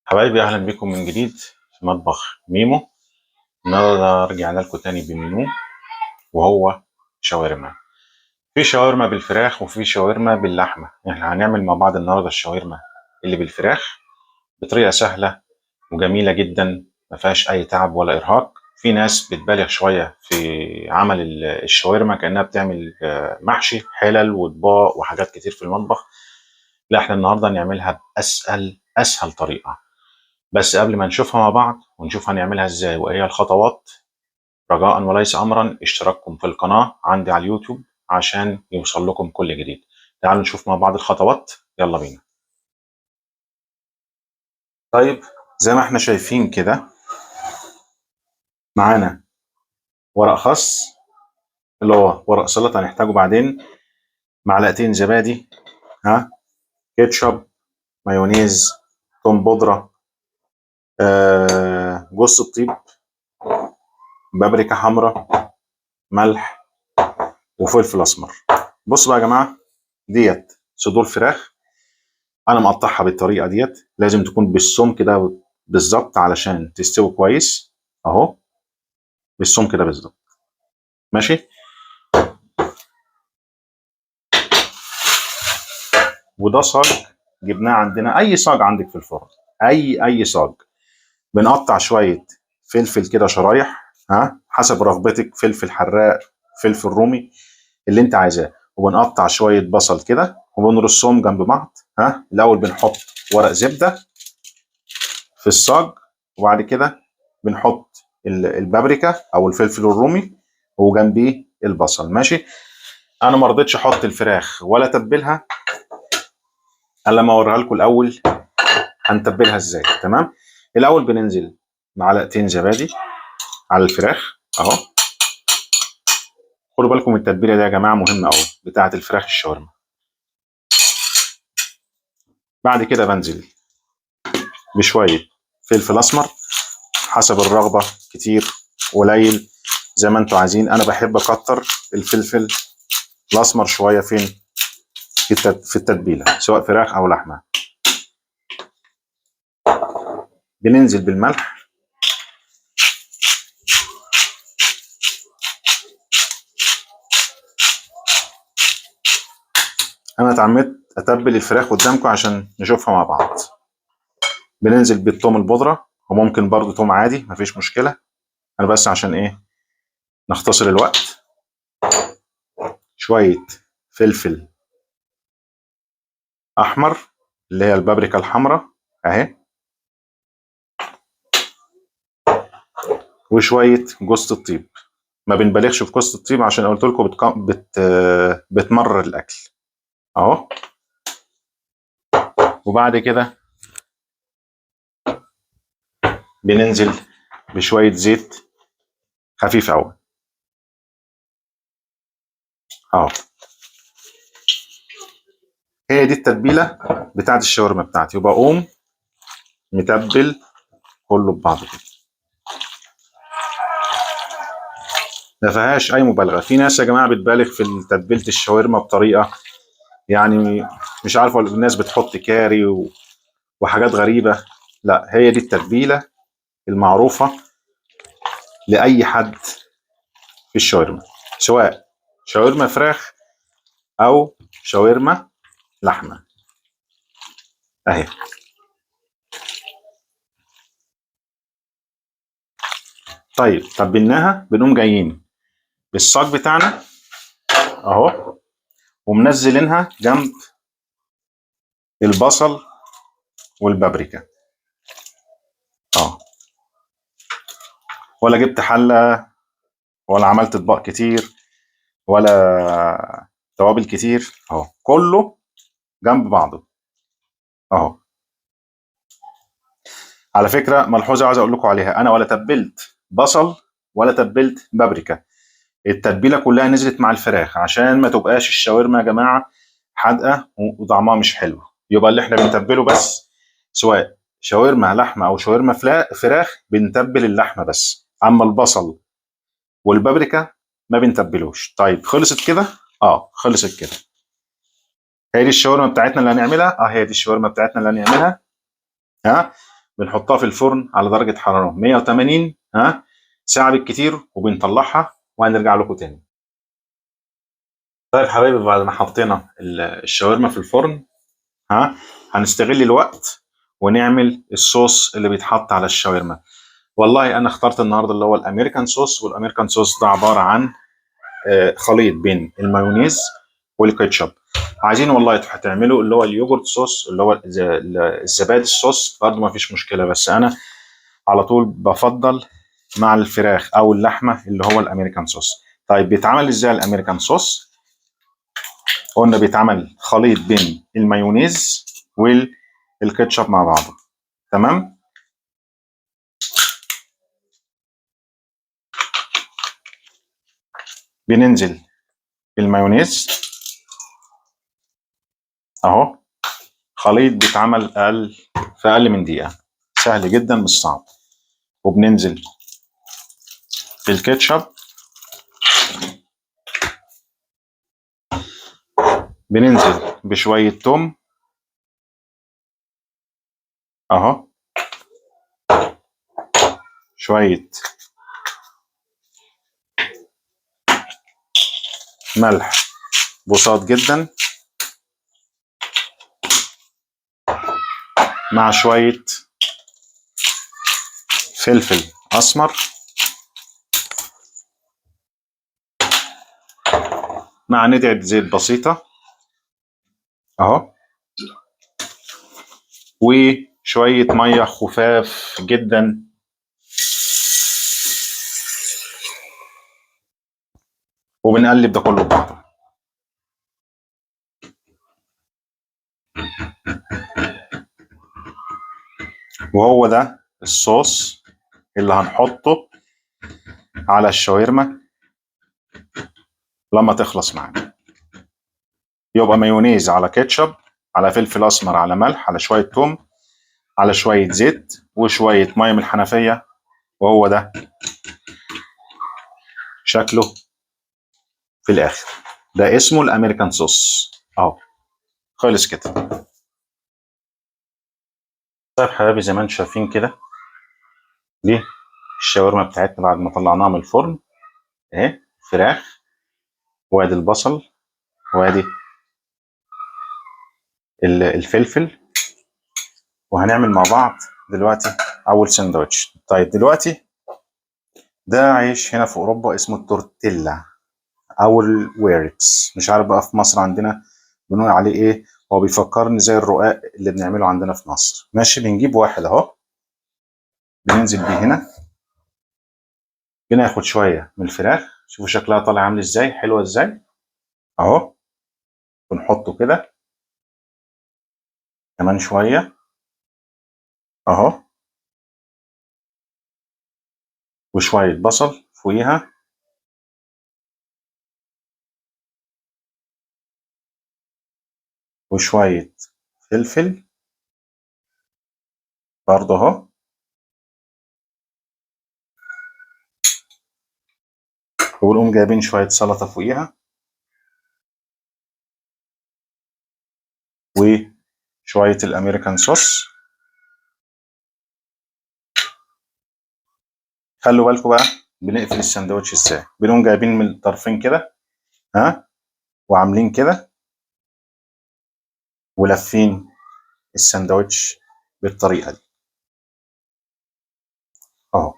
حبايبي أهلا بكم من جديد في مطبخ ميمو. النهارده رجعنا لكم تاني بمنيو وهو شاورما. في شاورما بالفراخ وفي شاورما باللحمة. احنا هنعمل مع بعض النهارده الشاورما اللي بالفراخ بطريقة سهلة وجميلة جدا، ما فيهاش أي تعب ولا إرهاق. في ناس بتبالغ شوية في عمل الشاورما كأنها بتعمل محشي حلل وأطباق وحاجات كتير في المطبخ. لا، احنا النهارده نعملها بأسهل طريقة. بس قبل ما نشوفها مع بعض ونشوف هنعملها ازاي وايه هي الخطوات، رجاء وليس امرا اشتراككم في القناة عندي على اليوتيوب عشان يوصل لكم كل جديد. تعالوا نشوف مع بعض الخطوات، يلا بينا. طيب، زي ما احنا شايفين كده معانا ورق خس اللي هو ورق سلطة هنحتاجه بعدين، معلقتين زبادي، ها، كاتشب، مايونيز، توم بودرة، جوز الطيب، بابريكا حمراء، ملح، وفلفل اسمر. بصوا بقى يا جماعة، ديت صدور فراخ انا مقطعها بالطريقه ديت، لازم تكون بالسمك كده بالظبط علشان تستوي كويس. اهو بالسمك كده بالظبط، ماشي. وده صاج جبناه عندنا، اي صاج عندك في الفرن، اي صاج. بنقطع شويه فلفل كده شرايح، ها، حسب رغبتك، فلفل حراق، فلفل رومي، اللي انت عايزاه. وبنقطع شويه بصل كده وبنرصهم جنب بعض. ها، الاول بنحط ورق زبده في الصاج، وبعد كده بنحط البابريكا او الفلفل الرومي وجنبيه البصل، ماشي. انا ما رضيتش احط الفراخ ولا اتبلها الا لما اوريها لكم الاول هنتبلها ازاي. تمام. الاول بننزل معلقتين زبادي على الفراخ اهو. خدوا بالكم من التتبيله دي يا جماعه، مهمه قوي بتاعه الفراخ الشاورما. بعد كده بنزل بشويه فلفل اسمر حسب الرغبه، كتير قليل زي ما انتوا عايزين. انا بحب اكتر الفلفل الاسمر شويه فين، في التتبيله سواء فراخ او لحمه. بننزل بالملح، انا اتعمدت اتبل الفراخ قدامكم عشان نشوفها مع بعض. بننزل بالثوم البودره، وممكن برضو توم عادي مفيش مشكله، انا بس عشان ايه نختصر الوقت. شويه فلفل احمر اللي هي البابريكا الحمراء اهي، وشويه جوز الطيب. ما بنبالغش في جوز الطيب عشان قلت لكم بتمرر الاكل اهو. وبعد كده بننزل بشويه زيت خفيف قوي اهو. هي دي التتبيله بتاعت الشاورما بتاعتي، وبقوم متبل كله ببعضه كده. ما فيهاش اي مبالغه. في ناس يا جماعه بتبالغ في تتبيله الشاورما بطريقه، يعني مش عارفه، الناس بتحط كاري وحاجات غريبه. لا، هي دي التتبيله المعروفه لاي حد في الشاورما، سواء شاورما فراخ او شاورما لحمه اهي. طيب تبلناها، بنقوم جايين بالصاج بتاعنا اهو، ومنزلينها جنب البصل والبابريكا اه. ولا جبت حله، ولا عملت اطباق كتير، ولا توابل كتير، اهو كله جنب بعضه اهو. على فكره ملحوظه عايز اقول لكم عليها، انا ولا تبلت بصل ولا تبلت بابريكا، التتبيله كلها نزلت مع الفراخ عشان ما تبقاش الشاورما يا جماعه حادقه وطعمها مش حلو. يبقى اللي احنا بنتبله بس، سواء شاورما لحمه او شاورما فراخ، بنتبل اللحمه بس، اما البصل والبابريكا ما بنتبلوش. طيب خلصت كده؟ اه خلصت كده. هي دي الشاورما بتاعتنا اللي هنعملها، اه هي دي الشاورما بتاعتنا اللي هنعملها، ها. بنحطها في الفرن على درجه حراره 180 ساعه بالكتير، وبنطلعها وهنرجع لكم تاني. طيب حبايبي، بعد ما حطينا الشاورما في الفرن هنستغل الوقت ونعمل الصوص اللي بيتحط على الشاورما. والله انا اخترت النهارده اللي هو الامريكان صوص، والامريكان صوص ده عباره عن خليط بين المايونيز والكاتشب. عايزين والله هتعملوا اللي هو اليوجورت صوص، اللي هو الزبادي الصوص برضه ما فيش مشكله، بس انا على طول بفضل مع الفراخ او اللحمه اللي هو الامريكان صوص. طيب بيتعمل ازاي الامريكان صوص؟ قلنا بيتعمل خليط بين المايونيز والكاتشب مع بعضه. تمام. بننزل بالمايونيز اهو، خليط بيتعمل في اقل من دقيقه، سهل جدا مش صعب. وبننزل بالكاتشب، بننزل بشويه توم اهو، شويه ملح بساط جدا، مع شويه فلفل اسمر، مع ندعه زيت بسيطه اهو، وشويه ميه خفاف جدا، وبنقلب ده كله ببعضه. وهو ده الصوص اللي هنحطه على الشاورما لما تخلص معانا. يبقى مايونيز على كاتشب على فلفل اسمر على ملح على شويه توم على شويه زيت وشويه ميه من الحنفيه، وهو ده شكله في الاخر. ده اسمه الامريكان صوص اهو، خلص كده. طيب حبايبي، زي ما انتم شايفين كده دي الشاورما بتاعتنا بعد ما طلعناها من الفرن اهي، فراخ، وادي البصل، وادي الفلفل، وهنعمل مع بعض دلوقتي اول سندوتش. طيب دلوقتي ده عيش هنا في اوروبا اسمه التورتيلا او الويركس، مش عارف بقى في مصر عندنا بنقول عليه ايه. هو بيفكرني زي الرقاق اللي بنعمله عندنا في مصر. ماشي، بنجيب واحد اهو، بننزل بيه هنا، بناخد شويه من الفراخ، شوفوا شكلها طالع عامل ازاي، حلوه ازاي اهو، بنحطه كده كمان شويه اهو، وشويه بصل فوقيها، وشويه فلفل برضه اهو، ونقوم جايبين شويه سلطه فوقيها، وشويه الامريكان صوص. خلوا بالكم بقى بنقفل الساندوتش ازاي، بنقوم جايبين من الطرفين كده وعاملين كده ولافين الساندوتش بالطريقه دي اهو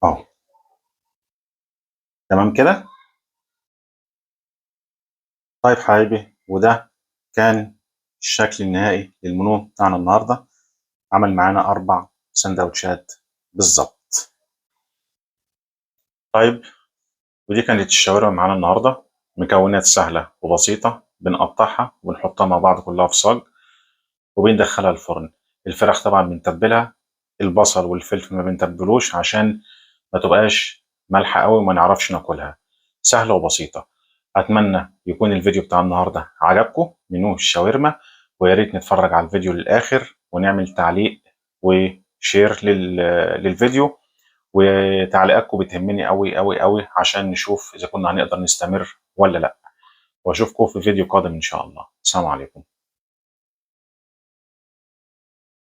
اهو. تمام كده. طيب حبايبي، وده كان الشكل النهائي للمنيو بتاعنا النهارده. عمل معانا 4 سندوتشات بالظبط. طيب، ودي كانت الشاورما معانا النهارده، مكونات سهله وبسيطه، بنقطعها وبنحطها مع بعض كلها في صاج وبندخلها الفرن. الفراخ طبعا بنتبلها، البصل والفلفل ما بنتبلوش عشان ما تبقاش مالحه قوي وما نعرفش ناكلها. سهله وبسيطه. اتمنى يكون الفيديو بتاع النهارده عجبكم، منو الشاورما، ويا ريت نتفرج على الفيديو للاخر ونعمل تعليق وشير للفيديو. وتعليقاتكم بتهمني قوي قوي قوي عشان نشوف اذا كنا هنقدر نستمر ولا لا. واشوفكم في فيديو قادم ان شاء الله. السلام عليكم.